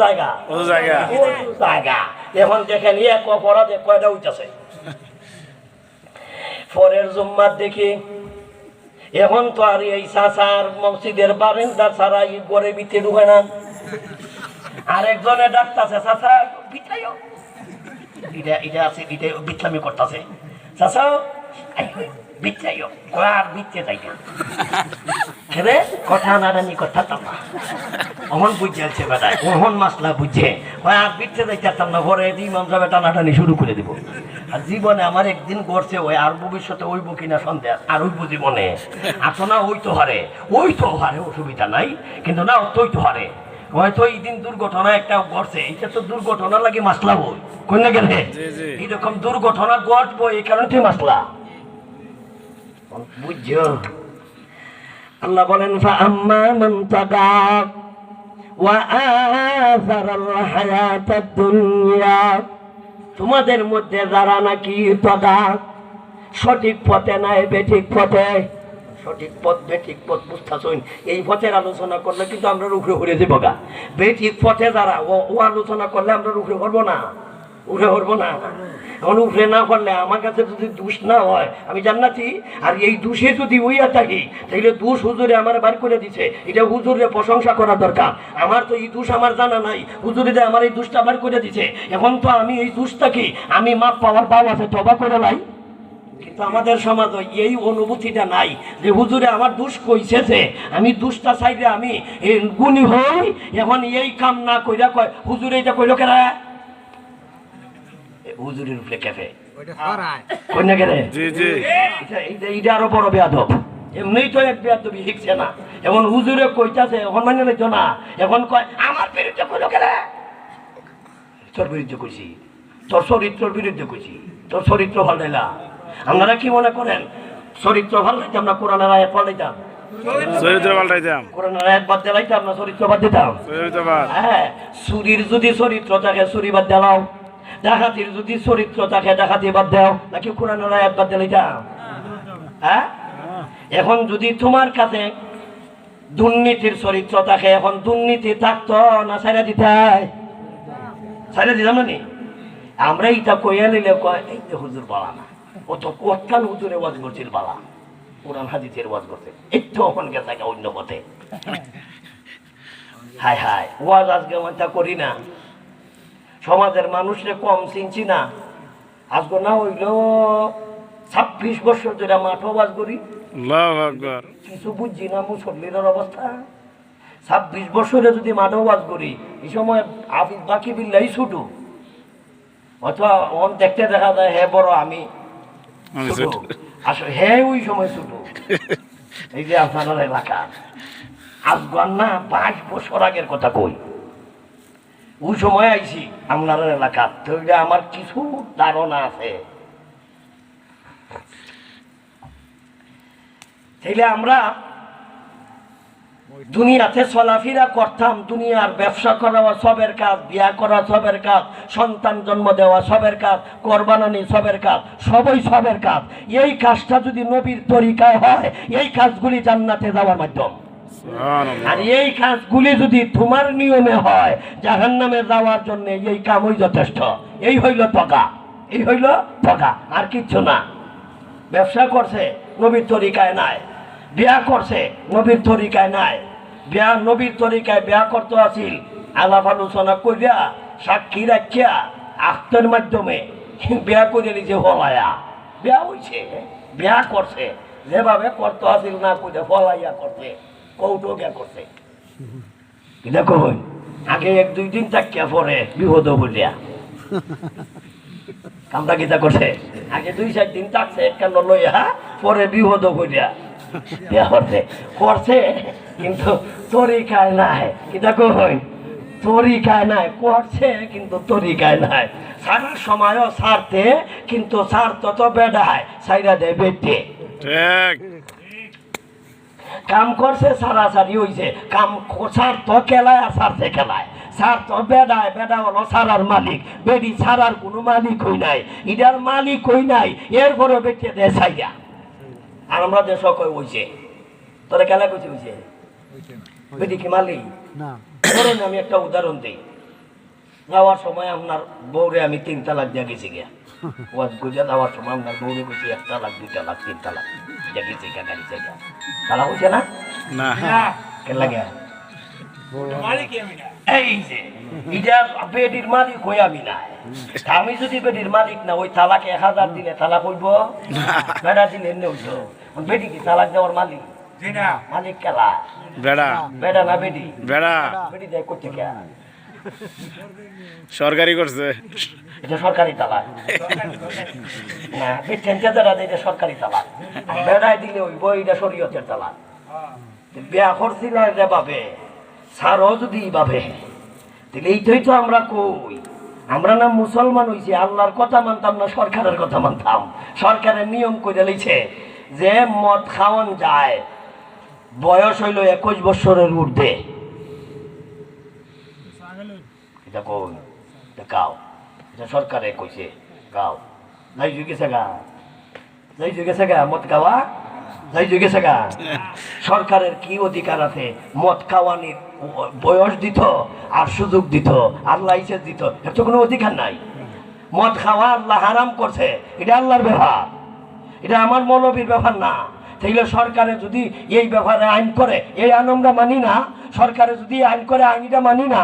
জায়গা এখন দেখেন এক অপরাধে কয়টা উঠতেছে। পরের জুম্মার দেখি এখন তো আর এই চাচার মসজিদের বারান্দা ছাড়া এই গড়ে বিতে ঢুকে না। আরেকজনে ডাকতেছে চাচা বিটাইও, এটা আছে এটা বিটলামি করতেছে, চাচা বিচ্ছাইও আর বিচ্ছে যাই না খেলে কথা নাড়ানি কথা তামা অহন বুঝছে বেটায় ওহন মাসলা বুঝছে আর বিচ্ছে যাই চারতাম না ঘরে ইমাম সাহেব টানাটানি শুরু করে দিব। আর জীবনে আমার একদিন গড়ছে ওই আর ভবিষ্যতে ওইব কিনা সন্দেহ আর ওইব জীবনে আসো না ওই তো হারে অসুবিধা নাই, কিন্তু না তোই তো হারে হয়তো এই দিন দুর্ঘটনা একটা ঘটছে, এটা তো দুর্ঘটনা লাগে মাসলা বই কই না গেলে এইরকম দুর্ঘটনা ঘটবো এই কারণে তুই মাসলা বুঝছো। আল্লাহ বলেন ফাআম্মা মান তাগা ওয়া আযারাল হায়াতাদ দুনিয়া, তোমাদের মধ্যে যারা নাকি তাগা সঠিক পথে নাই বেঠিক পথে, সঠিক পথ বেঠিক পথ বুঝতেছুন এই পথের আলোচনা করলে কিন্তু আমরা রুখে ঘুরে যাবো গা। বেঠিক পথে যারা ও আলোচনা করলে আমরা রুখে করবো না, উঠে করবো না। এখন উঠে না করলে আমার কাছে যদি দোষ না হয় আমি জান্নাতি, আর এই দোষে যদি হইয়া থাকি তাহলে দোষ হুজুরে আমার বার করে দিছে, এটা হুজুরে প্রশংসা করা দরকার। আমার তো এই দোষ আমার জানা নাই, হুজুরে যে আমার এই দোষটা বার করে দিছে, এখন তো আমি এই দোষটাকে আমি মাপ পাওয়ার পাও আছে তবা করে লাই। কিন্তু আমাদের সমাজ এই অনুভূতিটা নাই যে হুজুরে আমার দোষ কইছে যে আমি দোষটা চাইলে আমি গুণী হই, এখন এই কাম না কইরা কয় হুজুরে এটা কইল কেন হুজুরের উপরে ক্যাফে কন্যা গেলে এটা আরো বড় বেয়াদব। এমনি তো এক বেয়াদবি শিখছে না, এখন হুজুরে কইতাছে এখন মানে লইতো না, এখন কয় আমার বিরুদ্ধে কইল কেন, তোর বিরুদ্ধে কইছি, তোর চরিত্রের বিরুদ্ধে কইছি, তোর চরিত্র ভালো না। আপনারা কি মনে করেন চরিত্র ভালো লাইতাম না কোরআনের আয়াত পাল্টাইতাম, চরিত্র পাল্টাইতাম, কোরআনের আয়াত বাদ দিলাইতাম না চরিত্র বাদ দিতাম। হ্যাঁ, চুরির যদি চরিত্র থাকে চুরি বাদ দিলাও, ডাকাতির যদি চরিত্র থাকে ডাকাতি বাদ দাও, নাকি কোরআনের আয়াত বাদ দিলাইতাম? হ্যাঁ, এখন যদি তোমার কাছে দুর্নীতির চরিত্র থাকে, এখন দুর্নীতি থাকতো না ছাইরা দিতাই? ছাইরা দিতাম না নি? আমরা এইটা কইয়া নিলে কয় এই যে হুজুর বলা না, ও তো কোরআন হুজুরে ওয়াজ করছিল বালা, কোরআন হাদিসের ওয়াজ করছে, একটু এখন গেছে অন্য পথে। হায় হায়, ওয়াজ আজকে আমরা করি না, সমাজের মানুষরে কম চিনছি না। আজকে না হইলেও 26 বছর ধরে মাঠ ওয়াজ করি, কিছু বুঝছি না মুসল্লিদের অবস্থা। 26 বছরে যদি মাঠ ওয়াজ করি, এই সময় আফিস বাকি বিল্লাই ছোট, অথবা ওন দেখতে দেখা যায় হে বড় আমি ছোট, আসলে হে ওই সময় ছোট। এই যে আপনার এলাকা আজগান না 22 বছর আগের কথা কই, ওই সময় আইছি আপনার এলাকা, তাহলে আমার কিছু ধারণা আছে। তাইলে আমরা দুনিয়াতে চলাফেরা করতাম, দুনিয়ার ব্যবসা করা সবের কাজ, বিয়া করা সবের কাজ, সন্তান জন্ম দেওয়া সবের কাজ, কোরবানি সবের কাজ, সবই সবের কাজ। এই কাজটা যদি নবীর তরিকায় হয়, এই কাজগুলি জান্নাতে যাওয়ার মাধ্যম। আর এই কাজগুলি যদি তোমার নিয়মে হয় জাহান্নামে যাওয়ার জন্য, এই কামই যথেষ্ট। এই হইল টাকা, এই হইল টাকা, আর কিচ্ছু না। ব্যবসা করছে নবীর তরিকায় নাই, বিয়া করছে নবীর তরিকায় নাই। বিয়া নবীর তরিকায় বিয়া করতে আসিল আলাপ আলোচনা করিয়া সাক্ষী রাখিয়া আখতের মাধ্যমে বিয়া করে নিছে, ফলাইয়া বিয়া হইছে, বিয়া করছে যেভাবে করতে আসিল না করে ফলাইয়া করছে, কৌটুকিয়া করছে। দেখো আগে 1-2 দিন থাকিয়া পরে বিপদ বলিয়া কামটা গীতা করছে, আগে 2-4 দিন থাকছে কেন লইয়া, পরে বিপদ বলিয়া বিয়া করছে করছে, কিন্তু তরিকায় নাই। কিতা কই তরিকায় নাই, করছে কিন্তু তরিকায় নাই। সারার সময়ও সারতে, কিন্তু সার তত বেড়ায় সাইরা দেয় বেটে। কাম করছে সারাসারি হইছে, কাম সার তো খেলায় আর সারছে খেলায়, সার তো বেড়ায়, বেড়া হলো সারার মালিক, বেড়ি সারার কোনো মালিক হই নাই, ইটার মালিক হই নাই, এরপরে বেটে দেয় সাইয়া। আর আমরা দেশ কই হইছে, তোরা খেলা কইছে হইছে বেটি কি মালিক না। ধরুন আমি একটা উদাহরণ দিই, যাওয়ার সময় আপনার বউরে আমি 3 তালাক দিয়ে গেছি গিয়া ওয়াজ গুজা যাওয়ার সময় আপনার বউরে কইছি 1 তালাক 2 তালাক 3 তালাক দিয়ে গেছি গিয়া গাড়ি চাইয়া তালা হইছে না না কেন লাগে এই যে এটা বেডির মালিক হই আমি না আমি যদি বেডির মালিক না ওই তালাক 1000 দিলে তালাক হইব বেড়া দিলে এমনি হইতো বেডি কি তালাক দেওয়ার মালিক মালিক কেলা বেড়া বেড়া না বেডি বেড়া বেডি দেয় করতে কে সরকারি করছে এটা সরকারি তালাক না বেচেনটা যারা এটা সরকারি তালাক বেড়ায় দিলে ওই বইটা শরীয়তের তালাক বিয়া করছিল রে বাবে সারও যদি বাবে তাহলে এইটাই তো আমরা কই আমরা না মুসলমান হইছি আল্লাহর কথা মানতাম না সরকারের কথা মানতাম সরকারের নিয়ম করে লইছে যে মদ খাওয়ান যায় বয়স হইল 21 বছরের ঊর্ধ্বে এটা কই এটা গাও এটা সরকারে কইছে গাও যাই গেছে গা যাই গেছে গা মদ খাওয়া যাই গেছে গা সরকারের কি অধিকার আছে মদ খাওয়ানির বয়স দিত আর সুযোগ দিত আর লাইসেন্স দিত এর তো কোনো অধিকার নাই মদ খাওয়া আল্লাহ হারাম করছে এটা আল্লাহর ব্যাপার এটা আমার মৌলবীর ব্যাপার না তাইলে সরকারে যদি এই ব্যাপারে আইন করে এই আইন আমরা মানি না সরকারে যদি আইন করে আইনটা মানি না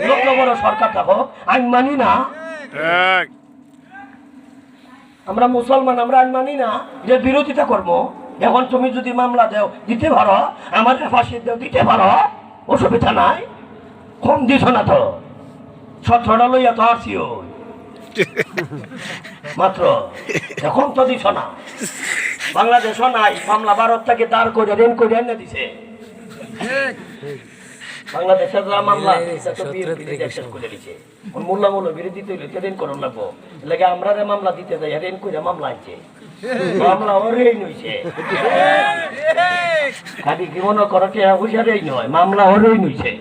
যত বড় সরকার থাকো আইন মানি না আমরা মুসলমান আমরা আইন মানি না যে বিরোধিতা করবো এখন তুমি যদি মামলা দেও দিতে পারো আমাদের ফাঁসি দেও দিতে পারো অসুবিধা নাই কম দিছ না তো 17টা লইয়া তো আসছি মাত্র এখন তো দিছ না বাংলাদেশও নাই মামলা ভারত থেকে দাঁড় করে রেন করে এনে দিছে বাংলাদেশের মামলা করে দিছে মোল্লা বিরোধী তৈরি রেন করুন লাগবো লাগে আমরা মামলা দিতে যাই রেন করে মামলা আছে মামলা ওরেই নইছে খালি কি মনে করো হুশিয়ারেই নয় মামলা ওরেই নইছে